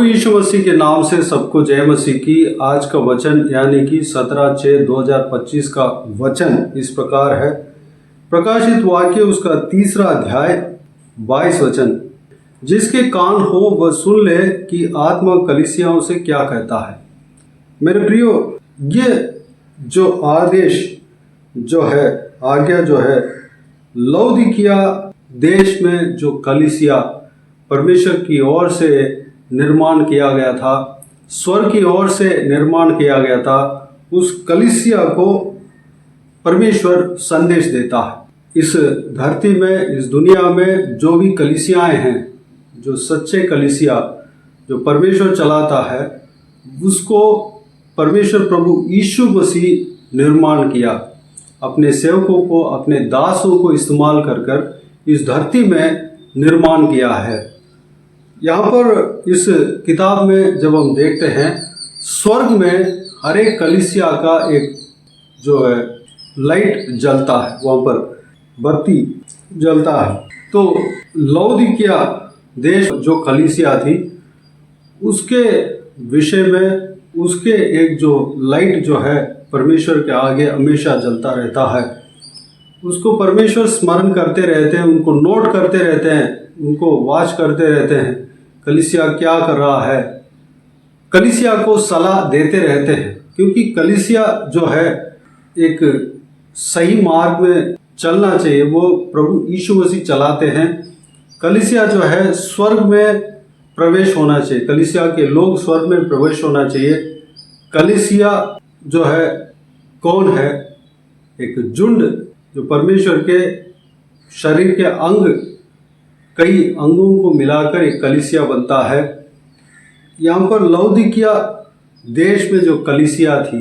प्रभु यीशु मसीह के नाम से सबको जय मसीह की। आज का वचन यानी कि 17/6/2025 का वचन इस प्रकार है। प्रकाशित वाक्य उसका 3 अध्याय 22 वचन। जिसके कान हो वह सुन ले कि आत्मा कलीसियाओं से क्या कहता है। मेरे प्रियो, ये जो आदेश जो है, आज्ञा जो है, लौदीकिया देश में जो कलीसिया परमेश्वर की ओर से निर्माण किया गया था, स्वर्ग की ओर से निर्माण किया गया था, उस कलीसिया को परमेश्वर संदेश देता है। इस धरती में, इस दुनिया में जो भी कलीसियाएं हैं, जो सच्चे कलीसिया जो परमेश्वर चलाता है, उसको परमेश्वर प्रभु यीशु मसीह निर्माण किया। अपने सेवकों को, अपने दासों को इस्तेमाल कर इस धरती में निर्माण किया है। यहाँ पर इस किताब में जब हम देखते हैं, स्वर्ग में हर एक कलीसिया का एक जो है लाइट जलता है, वहाँ पर बत्ती जलता है। तो लौदीकिया देश जो कलीसिया थी, उसके विषय में उसके एक जो लाइट जो है परमेश्वर के आगे हमेशा जलता रहता है। उसको परमेश्वर स्मरण करते रहते हैं, उनको नोट करते रहते हैं, उनको वॉच करते रहते हैं, कलीसिया क्या कर रहा है, कलीसिया को सलाह देते रहते हैं। क्योंकि कलीसिया जो है एक सही मार्ग में चलना चाहिए, वो प्रभु यीशु मसीह चलाते हैं। कलीसिया जो है स्वर्ग में प्रवेश होना चाहिए, कलीसिया के लोग स्वर्ग में प्रवेश होना चाहिए। कलीसिया जो है कौन है? एक झुंड जो परमेश्वर के शरीर के अंग, कई अंगों को मिलाकर एक कलीसिया बनता है। यहाँ पर लौदीकिया देश में जो कलीसिया थी,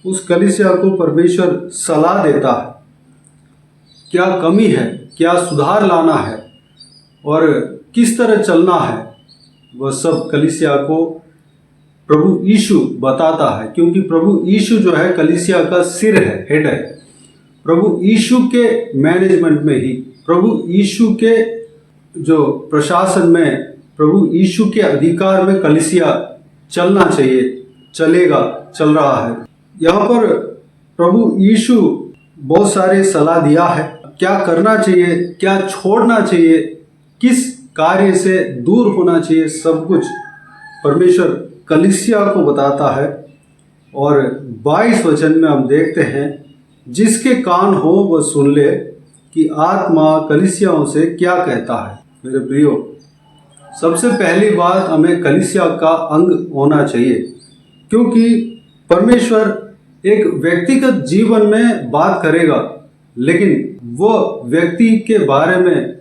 उस कलीसिया को परमेश्वर सलाह देता है, क्या कमी है, क्या सुधार लाना है और किस तरह चलना है, वह सब कलीसिया को प्रभु यीशु बताता है। क्योंकि प्रभु यीशु जो है कलीसिया का सिर है, हेड है। प्रभु यीशु के मैनेजमेंट में ही, प्रभु यीशु के जो प्रशासन में, प्रभु यीशु के अधिकार में कलीसिया चलना चाहिए, चलेगा, चल रहा है। यहाँ पर प्रभु यीशु बहुत सारे सलाह दिया है, क्या करना चाहिए, क्या छोड़ना चाहिए, किस कार्य से दूर होना चाहिए, सब कुछ परमेश्वर कलीसिया को बताता है। और 22 वचन में हम देखते हैं, जिसके कान हो वह सुन ले कि आत्मा कलीसियाओं से क्या कहता है। मेरे प्रियो, सबसे पहली बात, हमें कलीसिया का अंग होना चाहिए। क्योंकि परमेश्वर एक व्यक्तिगत जीवन में बात करेगा, लेकिन वो व्यक्ति के बारे में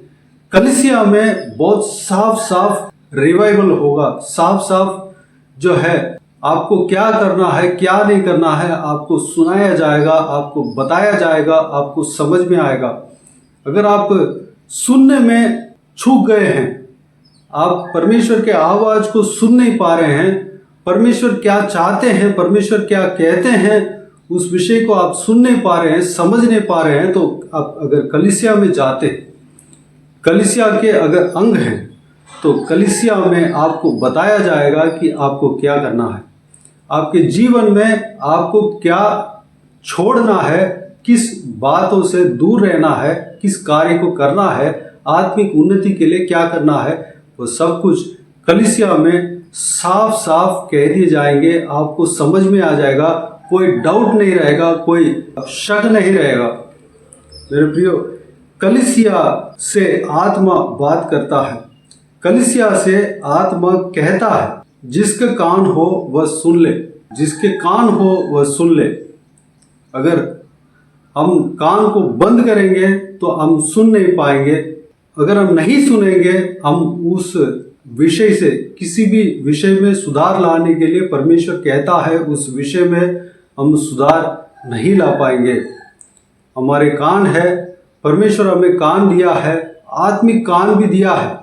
कलीसिया में बहुत साफ साफ रिवाइवल होगा। साफ साफ जो है आपको क्या करना है, क्या नहीं करना है, आपको सुनाया जाएगा, आपको बताया जाएगा, आपको समझ में आएगा। अगर आप सुनने में चूक गए हैं, आप परमेश्वर के आवाज को सुन नहीं पा रहे हैं, परमेश्वर क्या चाहते हैं, परमेश्वर क्या कहते हैं, उस विषय को आप सुन नहीं पा रहे हैं, समझ नहीं पा रहे हैं, तो आप अगर कलीसिया में जाते, कलीसिया के अगर अंग हैं, तो कलीसिया में आपको बताया जाएगा कि आपको क्या करना है, आपके जीवन में आपको क्या छोड़ना है, किस बातों से दूर रहना है, किस कार्य को करना है, आत्मिक उन्नति के लिए क्या करना है, वो सब कुछ कलीसिया में साफ साफ कह दिए जाएंगे। आपको समझ में आ जाएगा, कोई डाउट नहीं रहेगा, कोई शक नहीं रहेगा। मेरे प्रियो, कलीसिया से आत्मा बात करता है, कलीसिया से आत्मा कहता है, जिसके कान हो वह सुन ले, जिसके कान हो वह सुन ले। अगर हम कान को बंद करेंगे तो हम सुन नहीं पाएंगे। अगर हम नहीं सुनेंगे, हम उस विषय से, किसी भी विषय में सुधार लाने के लिए परमेश्वर कहता है, उस विषय में हम सुधार नहीं ला पाएंगे। हमारे कान है, परमेश्वर हमें कान दिया है, आत्मिक कान भी दिया है,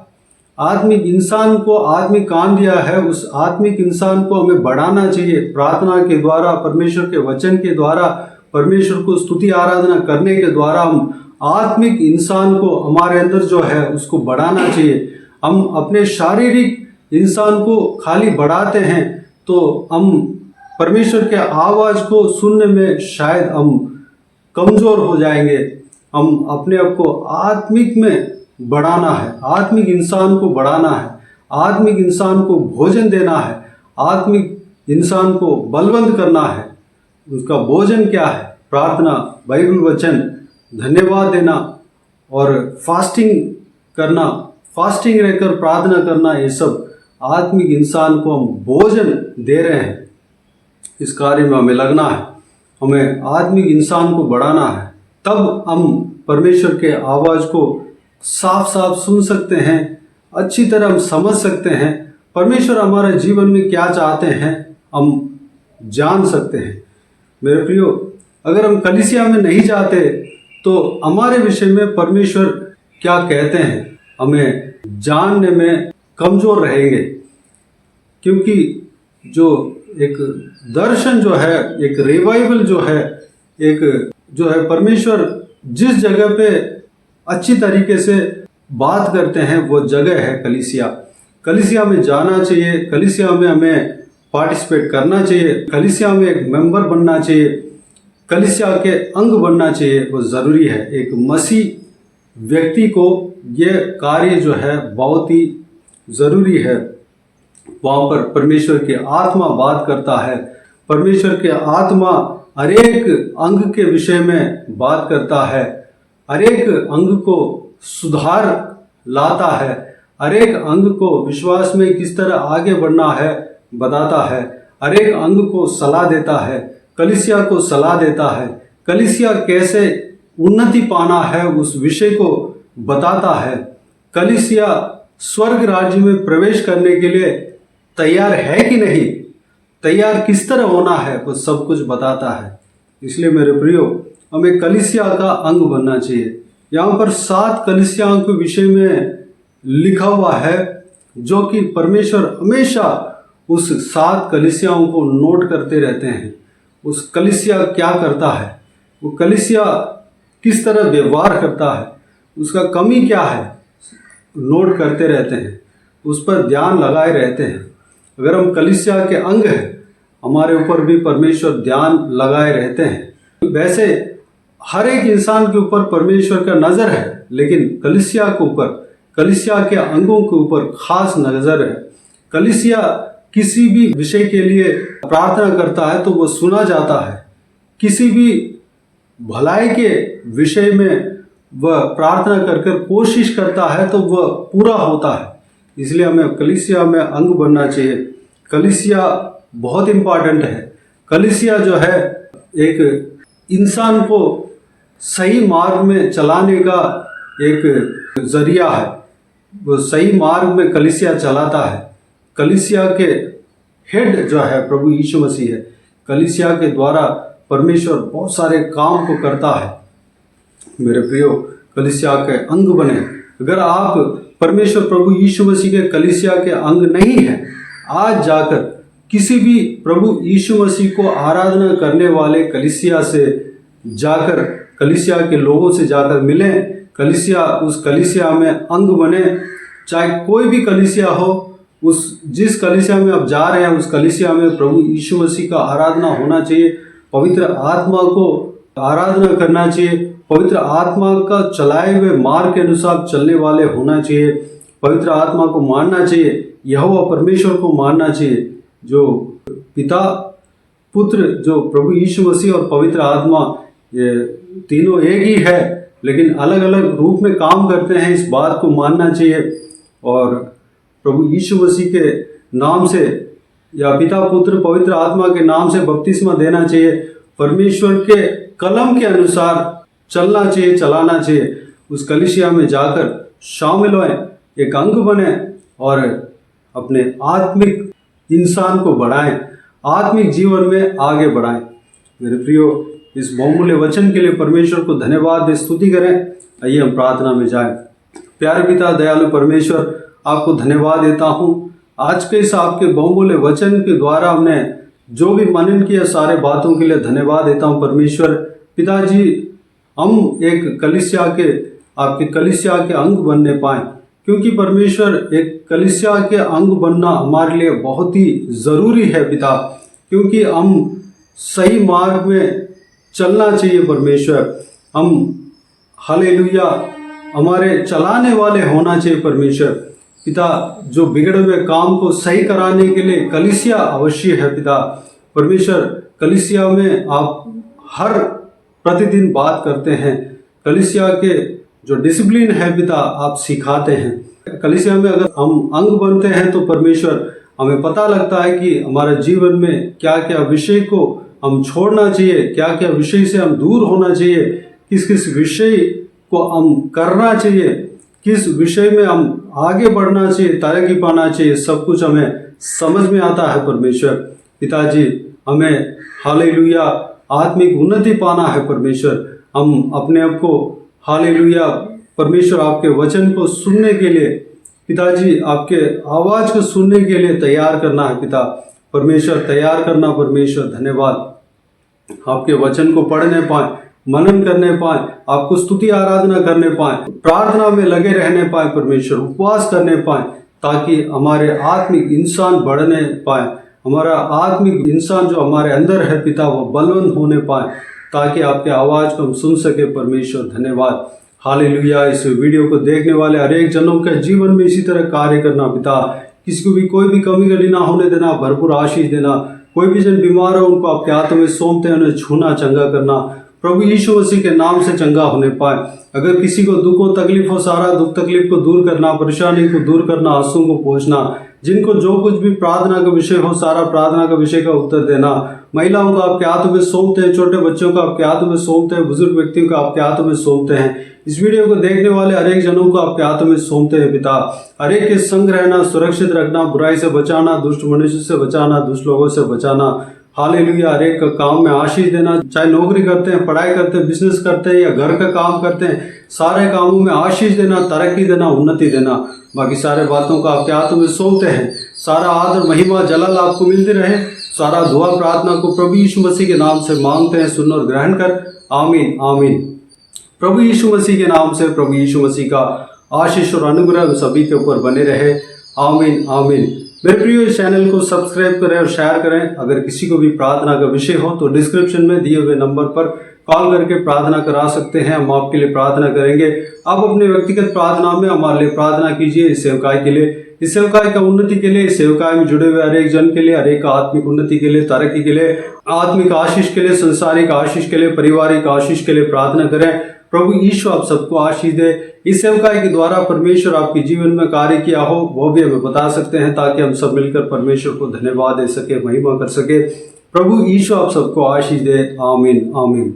आत्मिक इंसान को आत्मिक कान दिया है। उस आत्मिक इंसान को हमें बढ़ाना चाहिए, प्रार्थना के द्वारा, परमेश्वर के वचन के द्वारा, परमेश्वर को स्तुति आराधना करने के द्वारा हम आत्मिक इंसान को, हमारे अंदर जो है, उसको बढ़ाना चाहिए। हम अपने शारीरिक इंसान को खाली बढ़ाते हैं तो हम परमेश्वर के आवाज़ को सुनने में शायद हम कमज़ोर हो जाएंगे। हम अपने आप को आत्मिक में बढ़ाना है, आत्मिक इंसान को बढ़ाना है, आत्मिक इंसान को भोजन देना है, आत्मिक इंसान को बलवंत करना है। उसका भोजन क्या है? प्रार्थना, बाइबल वचन, धन्यवाद देना और फास्टिंग करना, फास्टिंग रहकर प्रार्थना करना, ये सब आत्मिक इंसान को हम भोजन दे रहे हैं। इस कार्य में हमें लगना है, हमें आत्मिक इंसान को बढ़ाना है, तब हम परमेश्वर के आवाज़ को साफ साफ सुन सकते हैं, अच्छी तरह हम समझ सकते हैं। परमेश्वर हमारे जीवन में क्या चाहते हैं हम जान सकते हैं। मेरे प्रियो, अगर हम कलीसिया में नहीं जाते तो हमारे विषय में परमेश्वर क्या कहते हैं हमें जानने में कमज़ोर रहेंगे, क्योंकि जो एक दर्शन जो है, एक रिवाइवल जो है, एक जो है परमेश्वर जिस जगह पे अच्छी तरीके से बात करते हैं वो जगह है कलीसिया। कलीसिया में जाना चाहिए, कलीसिया में हमें पार्टिसिपेट करना चाहिए, कलीसिया में एक मेंबर बनना चाहिए, कलीसिया के अंग बनना चाहिए, वो ज़रूरी है। एक मसीह व्यक्ति को ये कार्य जो है बहुत ही ज़रूरी है। वहाँ पर परमेश्वर की आत्मा बात करता है, परमेश्वर के आत्मा हर एक अंग के विषय में बात करता है, हर एक अंग को सुधार लाता है, हर एक अंग को विश्वास में किस तरह आगे बढ़ना है बताता है, हर एक अंग को सलाह देता है, कलीसिया को सलाह देता है, कलीसिया कैसे उन्नति पाना है उस विषय को बताता है, कलीसिया स्वर्ग राज्य में प्रवेश करने के लिए तैयार है कि नहीं, तैयार किस तरह होना है, वो सब कुछ बताता है। इसलिए मेरे प्रियो, हमें कलीसिया का अंग बनना चाहिए। यहाँ पर 7 कलीसियाओं के विषय में लिखा हुआ है, जो कि परमेश्वर हमेशा उस 7 कलीसियाओं को नोट करते रहते हैं। उस कलीसिया क्या करता है, वो कलीसिया किस तरह व्यवहार करता है, उसका कमी क्या है, नोट करते रहते हैं, उस पर ध्यान लगाए रहते हैं। अगर हम कलीसिया के अंग हैं, हमारे ऊपर भी परमेश्वर ध्यान लगाए रहते हैं। वैसे हर एक इंसान के ऊपर परमेश्वर का नज़र है, लेकिन कलीसिया के ऊपर, कलीसिया के अंगों के ऊपर खास नज़र है। कलीसिया किसी भी विषय के लिए प्रार्थना करता है तो वो सुना जाता है, किसी भी भलाई के विषय में वह प्रार्थना कर कोशिश करता है तो वह पूरा होता है। इसलिए हमें कलीसिया में अंग बनना चाहिए। कलीसिया बहुत इम्पॉर्टेंट है। कलीसिया जो है एक इंसान को सही मार्ग में चलाने का एक जरिया है। वो सही मार्ग में कलीसिया चलाता है। कलीसिया के हेड जो है प्रभु यीशु मसीह है। कलीसिया के द्वारा परमेश्वर बहुत सारे काम को करता है। मेरे प्रियो, कलीसिया के अंग बने। अगर आप परमेश्वर प्रभु यीशु मसीह के कलीसिया के अंग नहीं हैं, आज जाकर किसी भी प्रभु यीशु मसीह को आराधना करने वाले कलीसिया से जाकर, कलीसिया के लोगों से जाकर मिलें, कलीसिया, उस कलीसिया में अंग बने। चाहे कोई भी कलीसिया हो, उस जिस कलीसिया में आप जा रहे हैं उस कलीसिया में प्रभु यीशु मसीह का आराधना होना चाहिए। पवित्र आत्मा को आराधना करना चाहिए। पवित्र आत्मा का चलाए हुए मार्ग के अनुसार चलने वाले होना चाहिए। पवित्र आत्मा को मानना चाहिए, यहोवा परमेश्वर को मानना चाहिए, जो पिता, पुत्र, जो प्रभु यीशु मसीह और पवित्र आत्मा, ये तीनों एक ही है लेकिन अलग अलग रूप में काम करते हैं। इस बात को मानना चाहिए और प्रभु यीशु मसीह के नाम से या पिता, पुत्र, पवित्र आत्मा के नाम से बपतिस्मा देना चाहिए। परमेश्वर के कलम के अनुसार चलना चाहिए, चलाना चाहिए। उस कलीसिया में जाकर शामिल हों, एक अंग बने और अपने आत्मिक इंसान को बढ़ाएं, आत्मिक जीवन में आगे बढ़ाएं। मेरे प्रियो, इस बहुमूल्य वचन के लिए परमेश्वर को धन्यवाद दे, स्तुति करें। आइए हम प्रार्थना में जाएं। प्यारे पिता, दयालु परमेश्वर, आपको धन्यवाद देता हूँ। आज के इस आपके बहुमूल्य वचन के द्वारा हमने जो भी मनन किया, सारे बातों के लिए धन्यवाद देता हूँ परमेश्वर। पिताजी, हम एक कलीसिया के, आपके कलीसिया के अंग बनने पाएं, क्योंकि परमेश्वर एक कलीसिया के अंग बनना हमारे लिए बहुत ही ज़रूरी है पिता, क्योंकि हम सही मार्ग में चलना चाहिए परमेश्वर। हम हालेलुया हमारे चलाने वाले होना चाहिए परमेश्वर पिता। जो बिगड़े हुए काम को सही कराने के लिए कलीसिया अवश्य है पिता परमेश्वर। कलीसिया में आप हर प्रतिदिन बात करते हैं, कलीसिया के जो डिसिप्लिन है पिता आप सिखाते हैं। कलीसिया में अगर हम अंग बनते हैं तो परमेश्वर हमें पता लगता है कि हमारे जीवन में क्या क्या विषय को हम छोड़ना चाहिए, क्या क्या विषय से हम दूर होना चाहिए, किस किस विषय को हम करना चाहिए, किस विषय में हम आगे बढ़ना चाहिए, तरक्की पाना चाहिए, सब कुछ हमें समझ में आता है परमेश्वर पिताजी। हमें हालेलुया आत्मिक उन्नति पाना है परमेश्वर। हम अपने आप को हालेलुया परमेश्वर आपके वचन को सुनने के लिए पिताजी, आपके आवाज़ को सुनने के लिए तैयार करना है पिता परमेश्वर, तैयार करना परमेश्वर। धन्यवाद आपके वचन को पढ़ने पाए, मनन करने पाए, आपको स्तुति आराधना करने पाए, प्रार्थना में लगे रहने पाए परमेश्वर, उपवास करने पाए, ताकि हमारे आत्मिक इंसान बढ़ने पाए, हमारा आत्मिक इंसान जो हमारे अंदर है पिता वो बलवंत होने पाए, ताकि आपके आवाज़ को हम सुन सके परमेश्वर। धन्यवाद हालेलुया। इस वीडियो को देखने वाले हर एक जनों के जीवन में इसी तरह कार्य करना पिता, किसी को भी कोई भी कमी गली ना होने देना, भरपूर आशीष देना। कोई भी जन बीमार हो उनको आपके हाथों में सौंपते हैं, उन्हें छूना, चंगा करना प्रभु यीशु मसीह के नाम से चंगा होने पाए। अगर किसी को दुख हो तकलीफ हो, सारा दुख तकलीफ को दूर करना, परेशानी को दूर करना, आंसू को पहुंचना, जिनको जो कुछ भी प्रार्थना का विषय हो सारा प्रार्थना का विषय का उत्तर देना। महिलाओं को आपके हाथों में सौंपते हैं, छोटे बच्चों को आपके हाथों में सौंपते हैं, बुजुर्ग व्यक्तियों को आपके हाथों में सौंपते हैं। इस वीडियो को देखने वाले हर एक जनों को आपके हाथों में सौंपते हैं पिता। हर एक के संग रहना, सुरक्षित रखना, बुराई से बचाना, दुष्ट मनुष्य से बचाना, दुष्ट लोगों से बचाना। हालेलुया हर एक काम में आशीष देना, चाहे नौकरी करते हैं, पढ़ाई करते हैं, बिजनेस करते हैं या घर का काम करते हैं, सारे कामों में आशीष देना, तरक्की देना, उन्नति देना। बाकी सारे बातों को आपके हाथों में सौंपते हैं। सारा आदर महिमा जलाल आपको मिलते रहे। सारा दुआ प्रार्थना को प्रभु यीशु मसीह के नाम से मांगते हैं, सुन और ग्रहण कर। आमीन आमीन। प्रभु यीशु मसीह के नाम से प्रभु यीशु मसीह का आशीष और अनुग्रह सभी के ऊपर बने रहे। आमीन आमीन। मेरे प्रियो इस चैनल को सब्सक्राइब करें और शेयर करें। अगर किसी को भी प्रार्थना का विषय हो तो डिस्क्रिप्शन में दिए हुए नंबर पर कॉल करके प्रार्थना करा सकते हैं, हम आपके लिए प्रार्थना करेंगे। आप अपने व्यक्तिगत प्रार्थना में हमारे लिए प्रार्थना कीजिए, इस सेवकाई के लिए, इस सेवकाई का उन्नति के लिए, इस सेवकाई में जुड़े हुए हर एक जन के लिए, हर एक आत्मिक उन्नति के लिए, तरक्की के लिए, आत्मिक आशीष के लिए, संसारिक आशीष के लिए, पारिवारिक आशीष के लिए प्रार्थना करें। प्रभु यीशु आप सबको आशीष दे। इस सेवकाई के द्वारा परमेश्वर आपके जीवन में कार्य किया हो वो भी हमें बता सकते हैं, ताकि हम सब मिलकर परमेश्वर को धन्यवाद दे सके, महिमा कर सके। प्रभु यीशु आप सबको आशीष दे। आमीन आमीन।